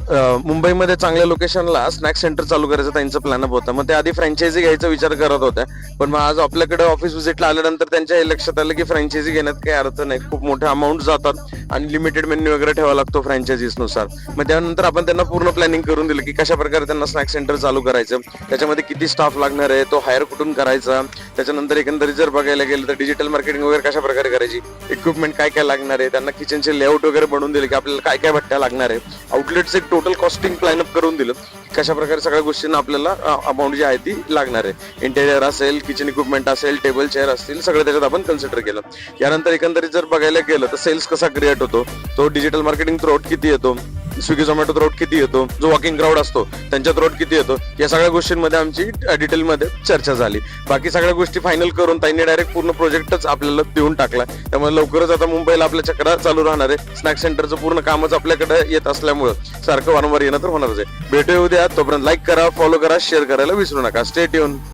मुंबईमध्ये चांगल्या लोकेशनला स्नॅक सेंटर चालू करायचं त्यांचं प्लॅनअप होता. मग ते आधी फ्रँचायझी घ्यायचा विचार करत होत्या, पण मग आज आपल्याकडे ऑफिस व्हिजिटला आल्यानंतर त्यांच्या हे लक्षात आलं की फ्रँचायझी घेण्यात काही अर्थ नाही, खूप मोठे अमाऊंट जातात आणि लिमिटेड मेन्यू वगैरे ठेवावा लागतो फ्रँचायझीनुसार. मग त्यानंतर आपण त्यांना पूर्ण प्लॅनिंग करून दिलं की कशा प्रकारे त्यांना स्नॅक सेंटर चालू करायचं, त्याच्यामध्ये किती स्टाफ लागणार आहे, तो हायर कुठून करायचा, त्याच्यानंतर एकंदरीत जर बघायला गेलं तर डिजिटल मार्केटिंग वगैरे कशा प्रकारे करायची, इक्विपमेंट काय काय लागणार आहे, त्यांना किचनचे लेआउट वगैरे बनवून दिले की आपल्याला काय काय भट्ट्या लागणार आहे, आउटलेटचं एक टोटल कॉस्टिंग प्लॅनअप करून दिलं कशा प्रकारे सगळ्या गोष्टींना आपल्याला अमाऊंट जी आहे ती लागणार आहे. इंटेरियर असेल, किचन इक्विपमेंट असेल, टेबल चेअर असतील, सगळं त्याच्यात आपण कन्सिडर केलं. यानंतर एकंदरीत जर बघायला गेलं तर सेल्स कसा क्रिएट होतो, तो डिजिटल मार्केटिंग थ्रोट किती येतो, स्विगी झोमॅटो थ्रोट किती येतो, जो वॉकिंग क्राऊड असतो त्यांच्या थ्रोट किती येतो, या सगळ्या गोष्टींमध्ये आमची डिटेलमध्ये चर्चा झाली. बाकी सगळ्या गोष्टी फायनल करून त्यांनी डायरेक्ट पूर्ण प्रोजेक्टच आपल्याला देऊन टाकला. त्यामुळे लवकरच आता मुंबईला आपल्या चक्रा चालू राहणार आहे. स्नॅक सेंटरचं पूर्ण कामच आपल्याकडे येत असल्यामुळं सारखं वारंवार येणं तर होणारच आहे. भेटूया उद्या. तोपर्यंत लाईक करा, फॉलो करा, शेअर करायला विसरू नका. Stay tune.